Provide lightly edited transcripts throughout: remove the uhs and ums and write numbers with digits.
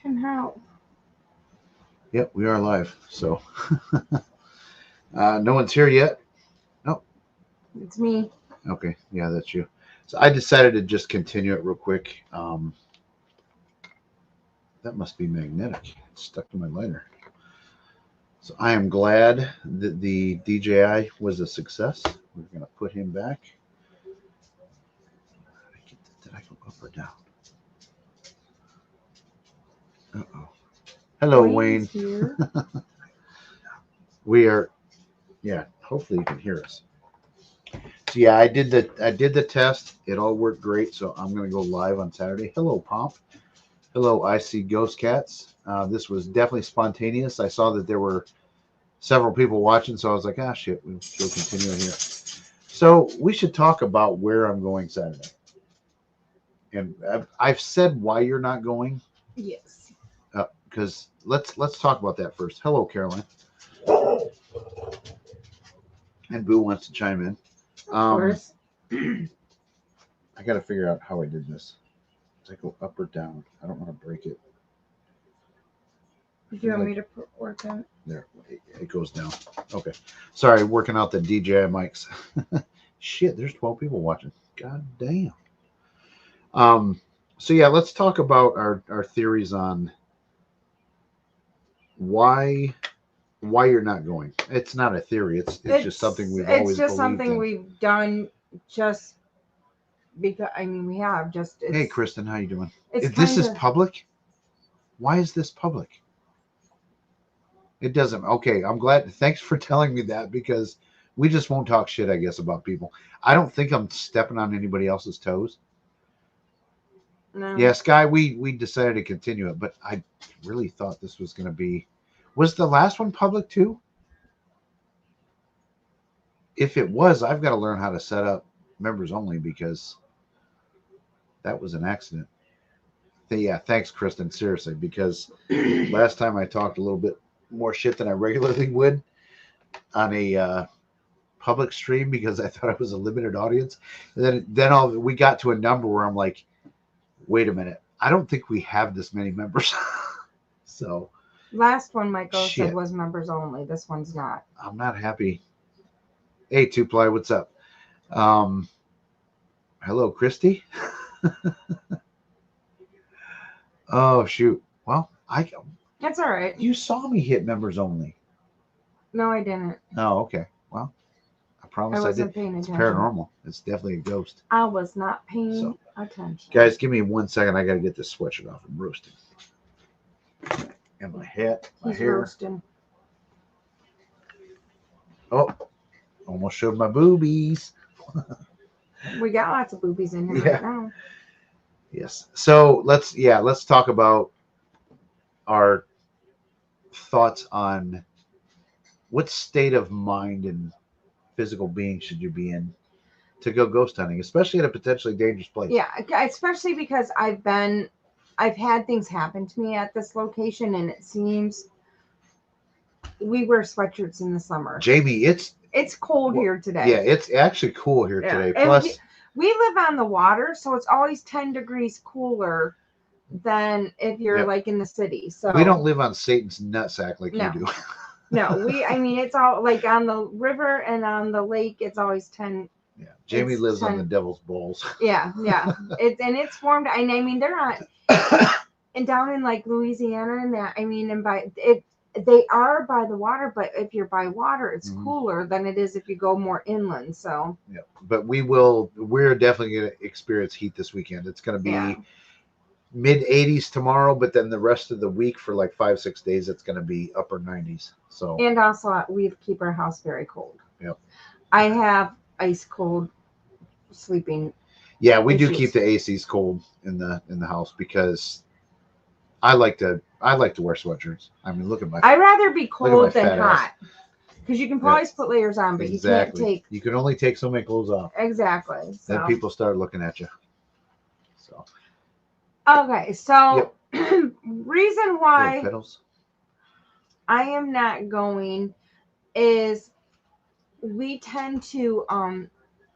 can help. Yep, we are live. So no one's here yet. No. It's me. Okay. Yeah, that's you. So I decided to just continue it real quick. That must be magnetic. It's stuck to my lighter. So I am glad that the DJI was a success. We're going to put him back. Did I go up or down? Uh-oh. Hello, Wayne's Wayne. here. We are, yeah, hopefully you can hear us. So yeah, I did the test. It all worked great. So I'm going to go live on Saturday. Hello, Pomp. Hello, I see Ghost Cats. This was definitely spontaneous. I saw that there were several people watching, so I was like, ah, shit, we'll continue here. So we should talk about where I'm going Saturday. And I've said why you're not going, Yes. because let's talk about that first. Hello, Caroline. And Boo wants to chime in. Of course. I got to figure out how I did this. Does I go up or down? I don't want to break it. Do you want me to work on it? There, it goes down. Okay. Sorry, working out the DJI mics. Shit, there's 12 people watching. God damn. So yeah, let's talk about our theories on why you're not going. It's not a theory. It's just something we've always It's just believed something in. we've done just because. I mean, we have just. It's, Hey, Kristen, how you doing? It's If this is kinda- public, why is this public? It doesn't. Okay, I'm glad. Thanks for telling me that because we just won't talk shit, I guess, about people. I don't think I'm stepping on anybody else's toes. No. Yeah, Sky, we decided to continue it, but I really thought this was going to be. Was the last one public too? If it was, I've got to learn how to set up members only because that was an accident. Yeah, thanks, Kristen. Seriously, because last time I talked a little bit more shit than I regularly would on a public stream because I thought it was a limited audience. And then we got to a number where I'm like, wait a minute, I don't think we have this many members. So Last one Michael shit. said was members only. This one's not. I'm not happy. Hey, Two Ply, what's up? Um, hello, Christy. Oh shoot. Well, That's all right. you saw me hit members only. No, I didn't. Oh, okay. Well, I promise I did. wasn't paying It's attention. paranormal. It's definitely a ghost. I was not paying So, attention. Guys, give me 1 second. I got to get this sweatshirt off. I'm roasting. And my hat, my He's hair. roasting. Oh, almost showed my boobies. We got lots of boobies in here Yeah. right now. Yes. So let's talk about our thoughts on what state of mind and physical being should you be in to go ghost hunting, especially at a potentially dangerous place. Yeah, especially because I've had things happen to me at this location, and it seems we wear sweatshirts in the summer. Jamie, It's cold here today. Yeah, it's actually cool here today. And Plus, we live on the water, so it's always 10 degrees cooler than if you're Yep. like in the city. So we don't live on Satan's nutsack like No. you do. No, I mean, it's all like on the river and on the lake, it's always 10. Yeah, Jamie It's lives on 10. the devil's balls. Yeah. It's formed. And I mean, they're not. And down in like Louisiana and that, I mean, and they are by the water, but if you're by water, it's Mhm. cooler than it is if you go more inland. So Yeah, but we're definitely going to experience heat this weekend. It's going to be Yeah. mid 80s tomorrow, but then the rest of the week for like 5-6 days, it's going to be upper 90s. So and also we keep our house very cold. Yep. I have ice cold sleeping. yeah, we do issues. keep the ACs cold in the house because I like to wear sweatshirts. I mean, look at my I'd rather be my cold than fat ass. hot because you can Yeah. always put layers on, but exactly. you can't take You can only take so many clothes off. exactly. Then So people start looking at you. So okay, so reason why pedals. I am not going is we tend to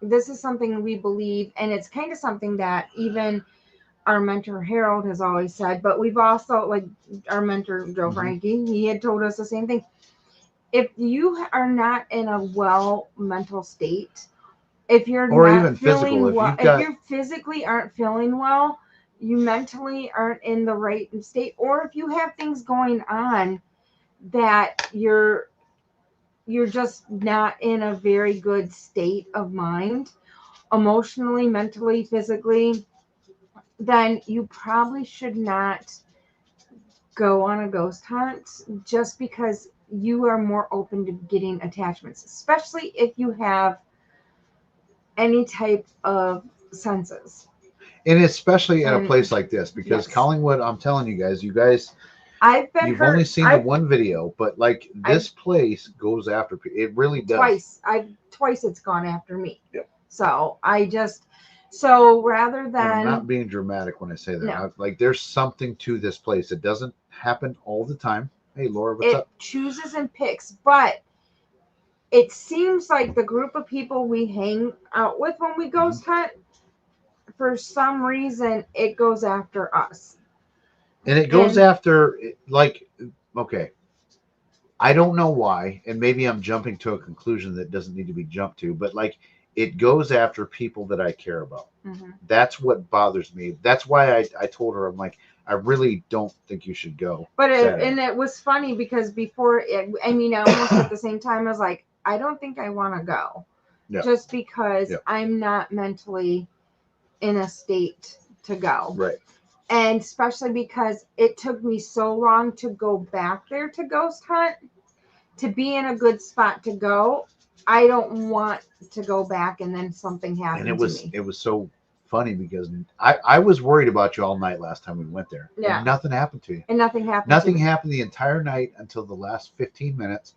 this is something we believe, and it's kind of something that even our mentor Harold has always said, but we've also, like our mentor Joe Mhm. Frankie, he had told us the same thing. If you are not in a well mental state, if you're Or not even physical, feeling if well, you've if got, you physically aren't feeling well, you mentally aren't in the right state, or if you have things going on that you're just not in a very good state of mind, emotionally, mentally, physically, then you probably should not go on a ghost hunt, just because you are more open to getting attachments, especially if you have any type of senses. and especially in a And place like this, because yes, Collingwood, I'm telling you guys, I've been you've only hurt. seen the one video, but like I've this place goes after people. It really does. twice it's gone after me. Yep. So so rather And I'm than not being dramatic when I say that. no, Like there's something to this place. It doesn't happen all the time. Hey, Laura, what's it up? chooses and picks, but it seems like the group of people we hang out with when we ghost hunt, for some reason, it goes after us. And it goes And after, like, okay, I don't know why, and maybe I'm jumping to a conclusion that doesn't need to be jumped to, but like it goes after people that I care about. mhm. That's what bothers me. That's why I told her, I'm like, I really don't think you should go. But Saturday. it was funny because before it, I mean, almost at the same time, I was like, I don't think I want to go, Yeah. just because Yeah. I'm not mentally in a state to go. Right. And especially because it took me so long to go back there to ghost hunt, to be in a good spot to go. I don't want to go back and then something happened And to me. it was so funny because I was worried about you all night last time we went there. Yeah. And nothing happened to you. And nothing happened. Nothing to me. happened the entire night until the last 15 minutes.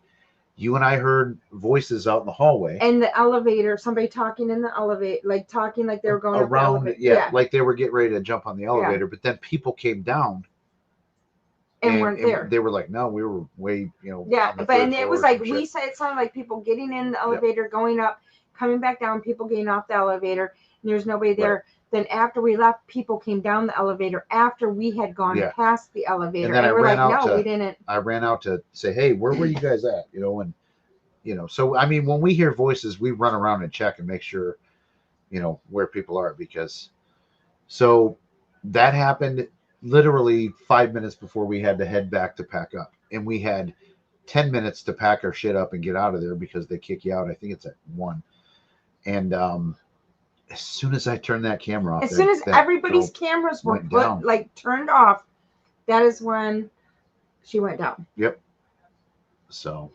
You and I heard voices out in the hallway. And the elevator, somebody talking in the elevator, like talking like they were going around, up the elevator. yeah, like they were getting ready to jump on the elevator, but then people came down and weren't there. They were like, no, we were way, Yeah, on the but third and it floor was or like some we shit. said, it sounded like people getting in the elevator, going up, coming back down, people getting off the elevator, and there's nobody there. Right. Then after we left, people came down the elevator after we had gone Yeah. past the elevator, And then I we're ran like, out no, to- we didn't. I ran out to say, hey, where were you guys at? And so I mean, when we hear voices, we run around and check and make sure, where people are, because so that happened literally 5 minutes before we had to head back to pack up, and we had 10 minutes to pack our shit up and get out of there because they kick you out. I think it's at 1. And as soon as I turned that camera off, As soon as everybody's cameras were went down. turned off, that is when she went down. Yep. So.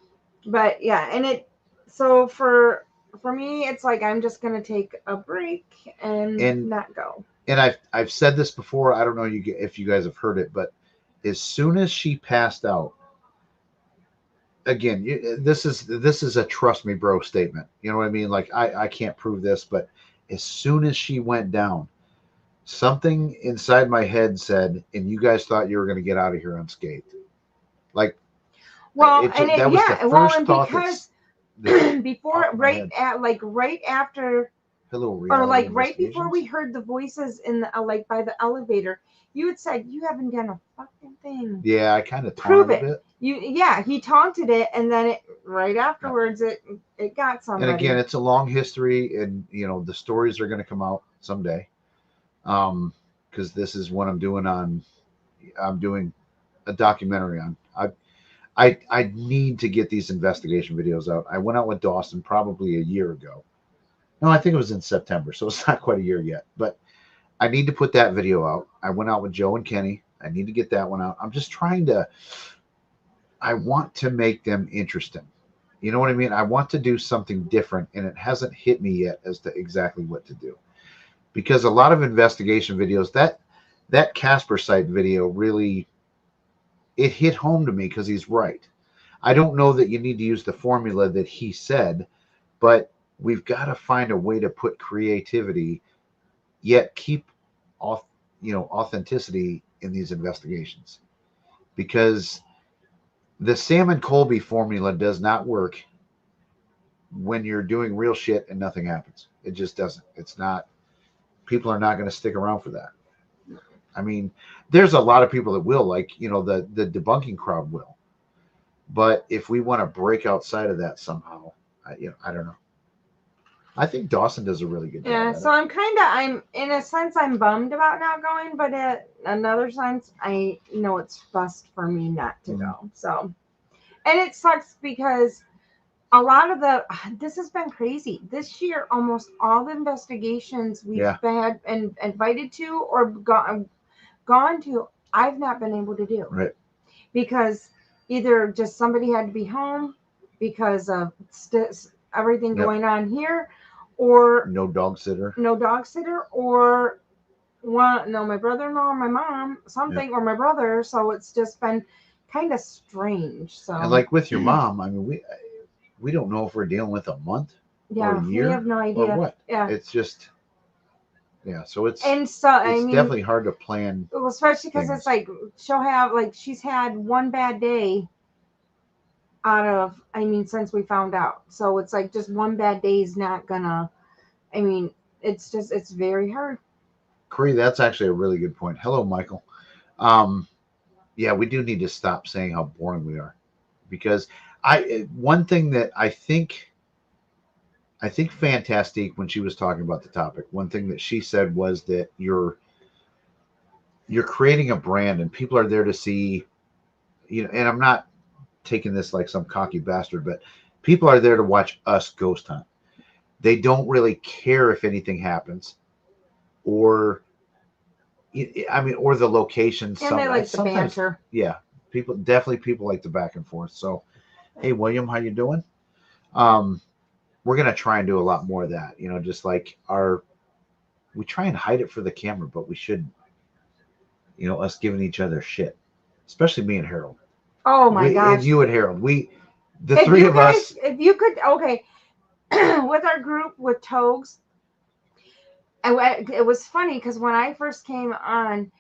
But yeah, and so for me, it's like I'm just gonna take a break and not go. And I've said this before. I don't know if you guys have heard it, but as soon as she passed out, again, this is a trust me, bro statement. You know what I mean? Like I can't prove this, but as soon as she went down, something inside my head said, and you guys thought you were going to get out of here unscathed. Like, well, that was the first thought because before, right after, or like right before we heard the voices in the by the elevator, you had said you haven't done a fucking thing. Yeah, I kind of prove it it. A bit. He taunted it, and then right afterwards it got somebody. And again, it's a long history, and the stories are going to come out someday. Because this is what I'm doing a documentary on. I need to get these investigation videos out. I went out with Dawson probably a year ago. No, I think it was in September, so it's not quite a year yet. But I need to put that video out. I went out with Joe and Kenny. I need to get that one out. I'm just I want to make them interesting. You know what I mean? I want to do something different, and it hasn't hit me yet as to exactly what to do. Because a lot of investigation videos, that Casper site video really, it hit home to me because he's right. I don't know that you need to use the formula that he said, but we've got to find a way to put creativity, yet keep authenticity in these investigations. Because the Sam and Colby formula does not work when you're doing real shit and nothing happens. It just doesn't. It's not. People are not going to stick around for that. I mean, there's a lot of people that will, like, the debunking crowd will. But if we want to break outside of that somehow, I don't know. I think Dawson does a really good job. Yeah, at so it. I'm in a sense I'm bummed about not going, but in another sense I know it's best for me not to go. So, and it sucks because a lot of this has been crazy this year. Almost all the investigations we've Yeah. had and invited to or gone to, I've not been able to do Right. because either just somebody had to be home because of everything Yep. going on here, or No dog sitter. no dog sitter, or my brother-in-law or my mom, something, or my brother. So it's just been kind of strange. So And like with your mom, I mean, we don't know if we're dealing with a month or yeah, a we year have no or idea. what. Yeah, It's just, yeah. So it's and so I mean, definitely hard to plan. well, especially because things. it's like she'll have like she's had one bad day out of since we found out. So it's like just one bad day is not gonna. I mean, it's very hard. Corey, that's actually a really good point. Hello, Michael. Yeah, we do need to stop saying how boring we are, because one thing that I think Fantastique, when she was talking about the topic, one thing that she said was that you're creating a brand and people are there to see, and I'm not taking this like some cocky bastard, but people are there to watch us ghost hunt. They don't really care if anything happens, or or the location. And they like the Sometimes, banter. yeah, people like the back and forth. So, hey, William, how you doing? Um, we're gonna try and do a lot more of that. Just like we try and hide it for the camera, but we shouldn't. Us giving each other shit, especially me and Harold. Oh my gosh! And you and Harold, the If three you of guys, us. if you could, okay, with our group with Togs, it was funny because when I first came on,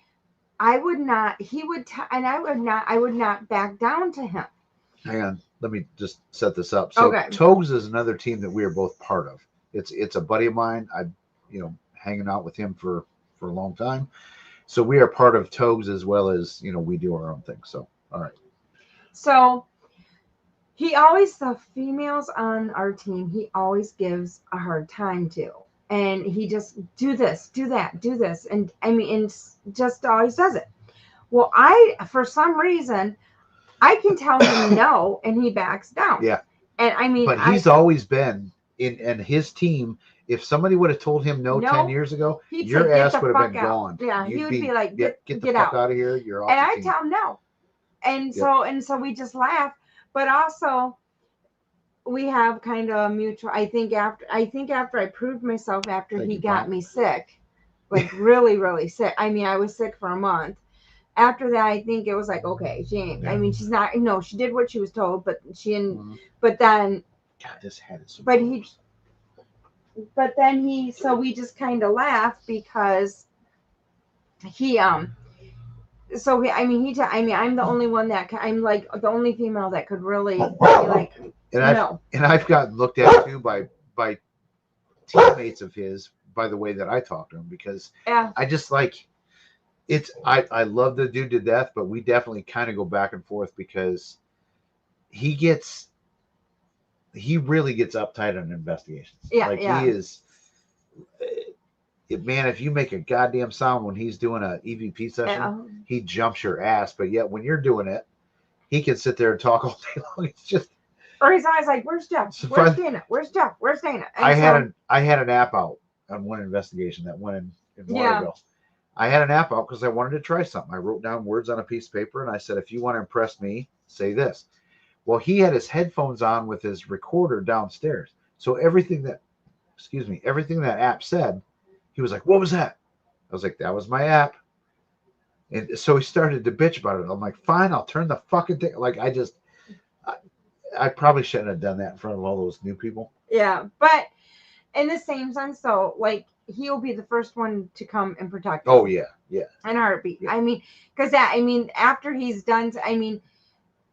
I would not. He would, and I would not. I would not back down to him. Hang on, let me just set this up. So Okay. Togs is another team that we are both part of. It's a buddy of mine. I've hanging out with him for a long time. So we are part of Togs as well as we do our own thing. So all right. So he always, the females on our team, he always gives a hard time to. And he just do this, do that, do this. And and just always does it. Well, for some reason, I can tell him no and he backs down. Yeah. And but he's always been in his team. If somebody would have told him no 10 years ago, your ass would have been gone. Yeah, he would be like, get the fuck out of here. You're off. And I I tell him no. And so we just laugh. But also we have kind of a mutual. I think after I proved myself, after he got me sick, like really, really sick. I was sick for a month. After that, I think it was like, okay, she ain't. Yeah. She's not. No, she did what she was told, but she didn't. Mm-hmm. But then, God, this head is so. But then he. So we just kind of laughed because he So I'm the only one that I'm like the only female that could really be like. And I've gotten looked at too by teammates of his by the way that I talk to him, because I just like it's I love the dude to death, but we definitely kind of go back and forth because he really gets uptight on investigations. Yeah, he is. Man, if you make a goddamn sound when he's doing an EVP session, he jumps your ass. But yet when you're doing it, he can sit there and talk all day long. It's just. Or he's always like, "Where's Jeff? Where's Dana? Where's Jeff? Where's Dana?" And I had an app out on one investigation, that one in Waterville. Yeah. I had an app out because I wanted to try something. I wrote down words on a piece of paper and I said, if you want to impress me, say this. Well, he had his headphones on with his recorder downstairs. So everything that app said, he was like, "What was that?" I was like, "That was my app." And so he started to bitch about it. I'm like, "Fine, I'll turn the fucking thing." Like, I probably shouldn't have done that in front of all those new people. Yeah, but in the same sense, though, like, he'll be the first one to come and protect us. Oh, yeah, yeah. In a heartbeat. Yeah. Because after he's done,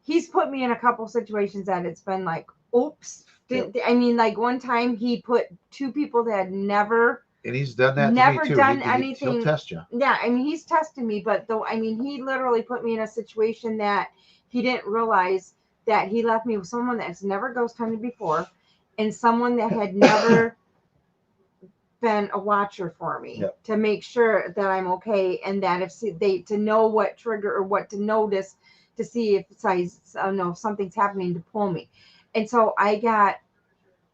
he's put me in a couple situations that it's been like, oops. Like one time he put two people that had never And he's done that to Never me too. done He'll anything. test you. Yeah, I mean, he's tested me, but though, I mean, he literally put me in a situation that he didn't realize that he left me with someone that's never ghost hunted before and someone that had never been a watcher for me Yep. to make sure that I'm okay and that if they to know what trigger or what to notice to see if if something's happening to pull me. And so I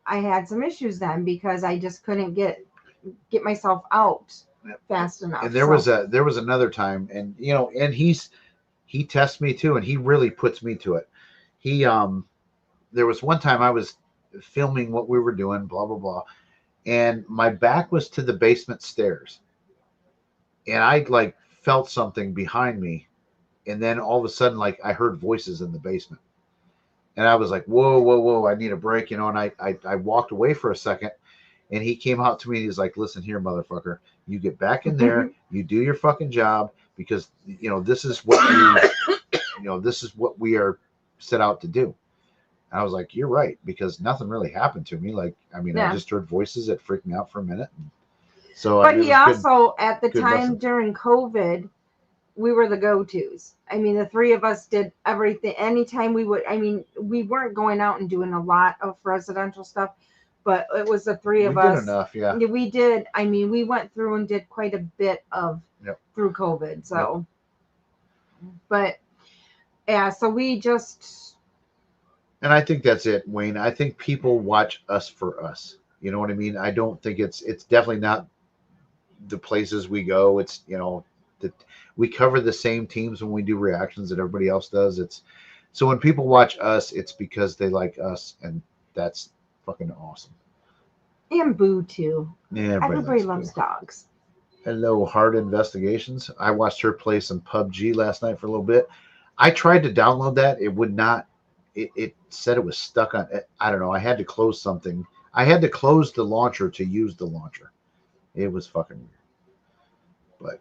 had some issues then because I just couldn't get myself out fast enough. And there was another time, and and he tests me too, and he really puts me to it. He there was one time I was filming what we were doing, blah blah blah, and my back was to the basement stairs, and I like felt something behind me, and then all of a sudden like I heard voices in the basement, and I was like, whoa, I need a break, and I walked away for a second. And he came out to me and he's like, listen here, motherfucker, you get back in there, you do your fucking job, because this is what this is what we are set out to do. And I was like, you're right, because nothing really happened to me. Like, I mean, I just heard voices that freaked me out for a minute. So but he also good, at the time lesson. during COVID, we were the go-tos. I mean, the three of us did everything. Anytime we we weren't going out and doing a lot of residential stuff, but it was the three of us. We did enough, yeah. We did. I mean, we went through and did quite a bit of through COVID. So, but yeah, so we just. And I think that's it, Wayne. I think people watch us for us. You know what I mean? I don't think it's definitely not the places we go. It's we cover the same teams when we do reactions that everybody else does. It's so when people watch us, it's because they like us, and that's fucking awesome. And Boo too. Yeah, everybody loves dogs. Hello, Hard Investigations. I watched her play some PUBG last night for a little bit. I tried to download that. It would not. It said it was stuck on. I don't know. I had to close something. I had to close the launcher to use the launcher. It was fucking weird.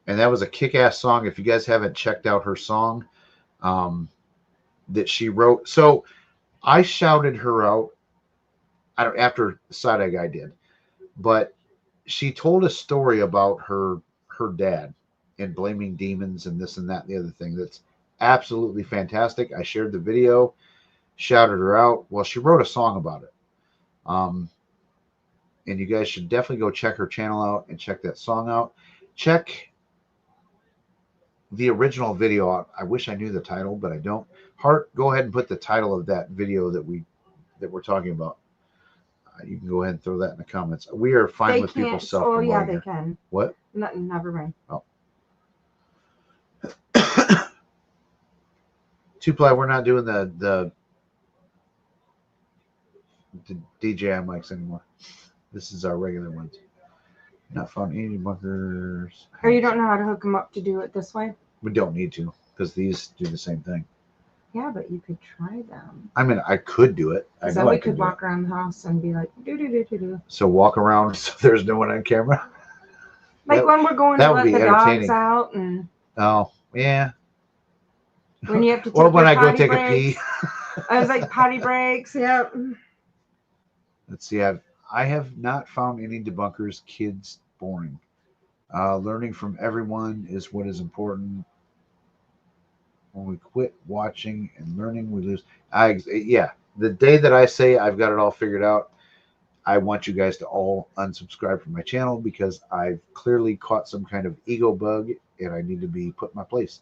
And that was a kick-ass song. If you guys haven't checked out her song that she wrote. So I shouted her out after Side Eye Guy did. But she told a story about her dad and blaming demons and this and that and the other thing. That's absolutely fantastic. I shared the video, shouted her out. Well, she wrote a song about it. And you guys should definitely go check her channel out and check that song out. Check the original video out. I wish I knew the title, but I don't. Hart, go ahead and put the title of that video that we're talking about. You can go ahead and throw that in the comments. We are fine with people self-promoting. Oh yeah, they can. What? Never mind. Oh. 2-ply, we're not doing the DJI mics anymore. This is our regular ones. Not found any bunkers. Or you don't know how to hook them up to do it this way? We don't need to, because these do the same thing. Yeah, but you could try them. I mean, I could do it. I know we could walk around the house and be like, do. So walk around so there's no one on camera? Like when we're going to let the dogs out and. Oh, yeah. When you have to take or when I go take breaks. a pee. I was like potty breaks, yep. Let's see. I have not found any debunkers. Kids boring. Learning from everyone is what is important. When we quit watching and learning, we lose. Yeah. The day that I say I've got it all figured out, I want you guys to all unsubscribe from my channel, because I've clearly caught some kind of ego bug and I need to be put in my place.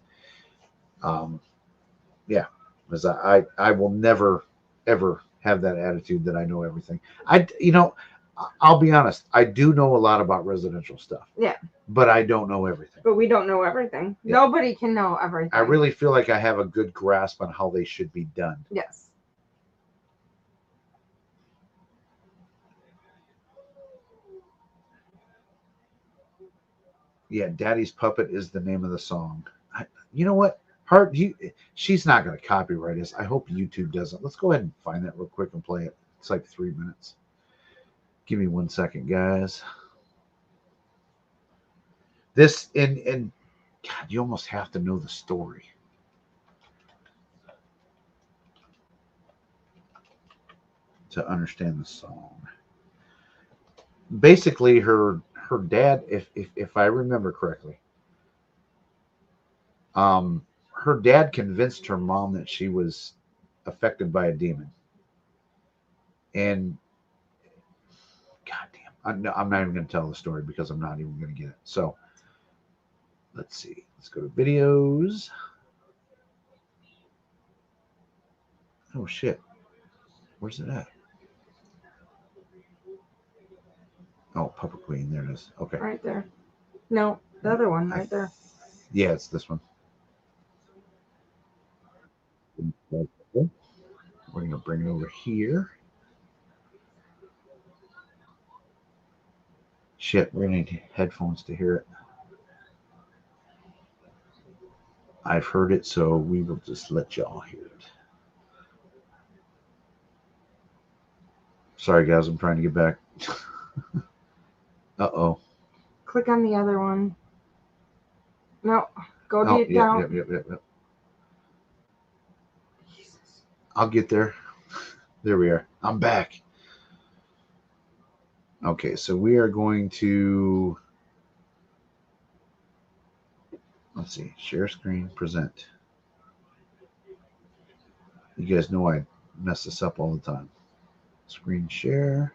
Yeah, because I will never ever have that attitude that I know everything. I'll be honest, I do know a lot about residential stuff. Yeah. But I don't know everything. But we don't know everything. Yeah. Nobody can know everything. I really feel like I have a good grasp on how they should be done. Yes. Yeah, Daddy's Puppet is the name of the song. You know what? Hart, she's not going to copyright us. I hope YouTube doesn't. Let's go ahead and find that real quick and play it. It's like 3 minutes. Give me 1 second, guys. This, and God, you almost have to know the story to understand the song. Basically, her her dad, if I remember correctly, her dad convinced her mom that she was affected by a demon. And goddamn, I'm not even going to tell the story because I'm not even going to get it. So let's see. Let's go to videos. Oh shit. Where's it at? Oh, Puppet Queen. There it is. Okay. Right there. No, the other one right there. Yeah, it's this one. We're going to bring it over here. Shit, we're going to need headphones to hear it. I've heard it, so we will just let y'all hear it. Sorry, guys, I'm trying to get back. Uh-oh. Click on the other one. No, go Oh, deep down. Yep. I'll get there. There we are. I'm back. Okay, so we are going to, let's see, share screen, present. You guys know I mess this up all the time. Screen share.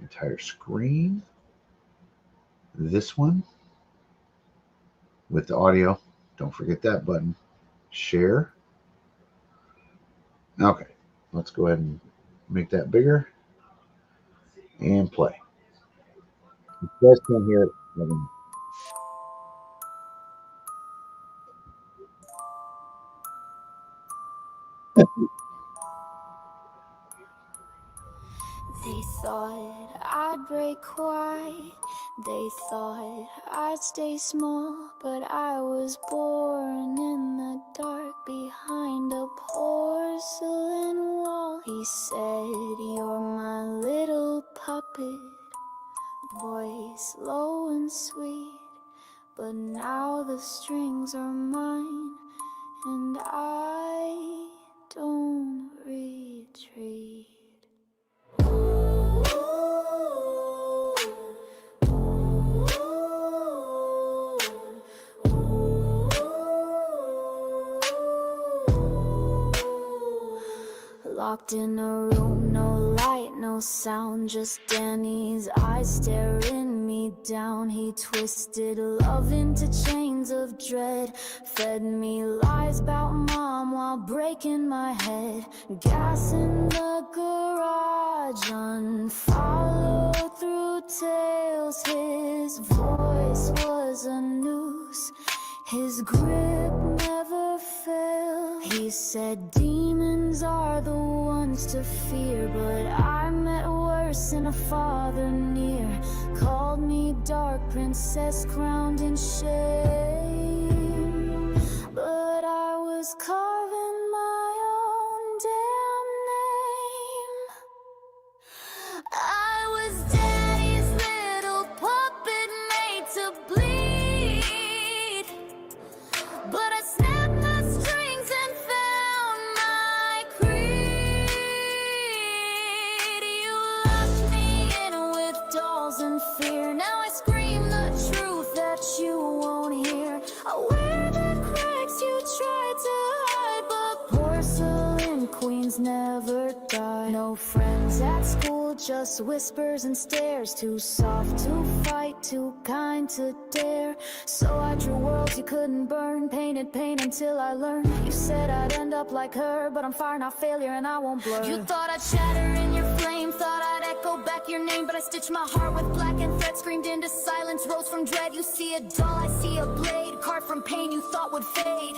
Entire screen. This one with the audio. Don't forget that button. Share. Okay, let's go ahead and make that bigger and play. If you guys can't hear it, let me know. They thought I'd break quiet. They thought I'd stay small. But I was born in the dark behind a porcelain wall. He said, "You're my little puppet." Voice low and sweet. But now the strings are mine, and I don't retreat. Locked in a room, no light, no sound, just Danny's eyes staring me down. He twisted love into chains of dread, fed me lies about mom while breaking my head. Gas in the garage, unfollowed through tales. His voice was a noose, his grip never failed. He said demons are the ones to fear, but I met worse in a father near. Called me dark princess crowned in shame, but I was carving my own damn name. I was daddy's little puppet made to bleed, but I snapped my strings and found my creed. You locked me in with dolls and fear. Now I scream the truth that you won't hear. I wear the cracks you tried to hide, but porcelain queens never die. No friends at school, just whispers and stares. Too soft to fight, too kind to dare. So I drew worlds you couldn't burn, painted pain until I learned. You said I'd end up like her, but I'm fire, not failure, and I won't blur. You thought I'd shatter in your flame, thought I'd echo back your name, but I stitched my heart with black and thread, screamed into silence, rose from dread. You see a doll, I see a blade, carved from pain you thought would fade.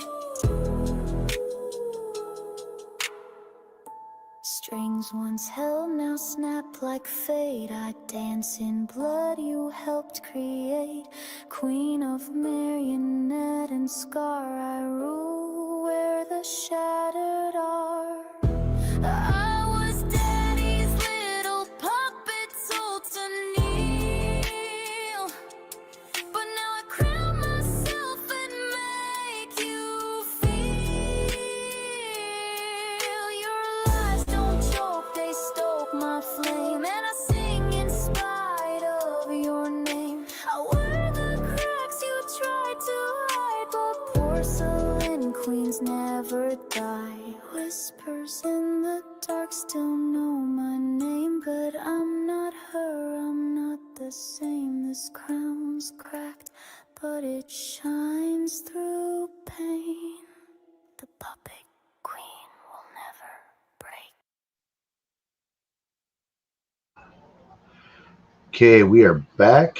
Strings once held, now snap like fate. I dance in blood you helped create. Queen of marionette and scar, I rule where the shattered are. I was daddy's little puppet told to kneel, but now I crown myself and make you feel. Your lies don't choke, they stoke my flame. dark still know my name, but I'm not her, I'm not the same. This crown's cracked, but it shines through pain. The puppet queen will never break. Okay, we are back.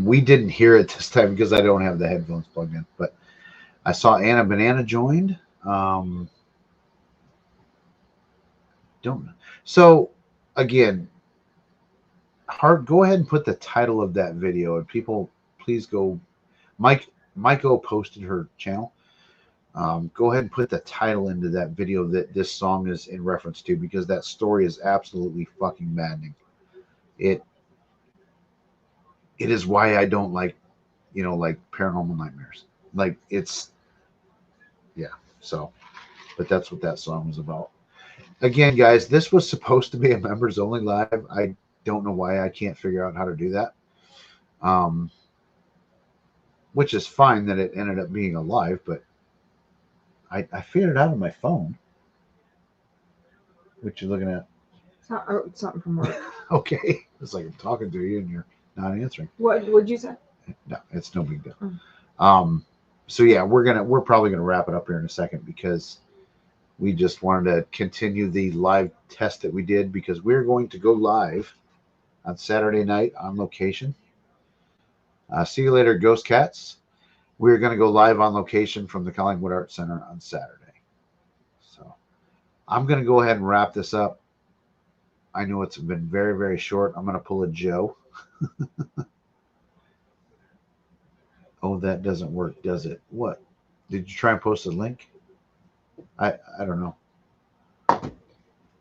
We didn't hear it this time because I don't have the headphones plugged in, but I saw Anna Banana joined. Don't know. So again, Hart, go ahead and put the title of that video, and people, please go. Mike posted her channel. Go ahead and put the title into that video that this song is in reference to, because that story is absolutely fucking maddening. It is why I don't like, like Paranormal Nightmares. Like it's, yeah. So, but that's what that song was about. Again, guys, this was supposed to be a members only live. I don't know why I can't figure out how to do that. Which is fine that it ended up being a live, but I figured it out on my phone. What you looking at? Something from work. Okay. It's like I'm talking to you and you're not answering. What would you say? No, it's no big deal. Mm. So yeah, we're probably gonna wrap it up here in a second, because we just wanted to continue the live test that we did, because we're going to go live on Saturday night on location. See you later, Ghost Cats. We're going to go live on location from the Collingwood Arts Center on Saturday. So I'm going to go ahead and wrap this up. I know it's been very, very short. I'm going to pull a Joe. Oh, that doesn't work, does it? What? Did you try and post a link? I don't know.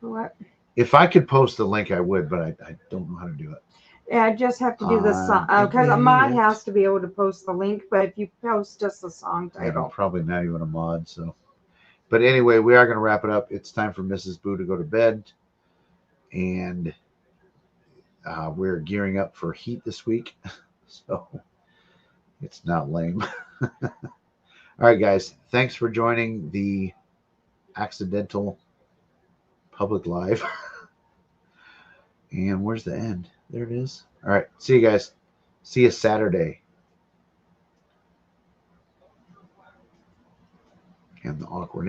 What? If I could post the link, I would, but I don't know how to do it. Yeah, I just have to do the song, because a mod has to be able to post the link, but if you post just the song Yeah, I'm title. probably not even a mod. So, but anyway, we are going to wrap it up. It's time for Mrs. Boo to go to bed, and we're gearing up for heat this week, so it's not lame. All right, guys, thanks for joining the accidental public live. And where's the end? There it is. All right, see you guys. See you Saturday. And the awkward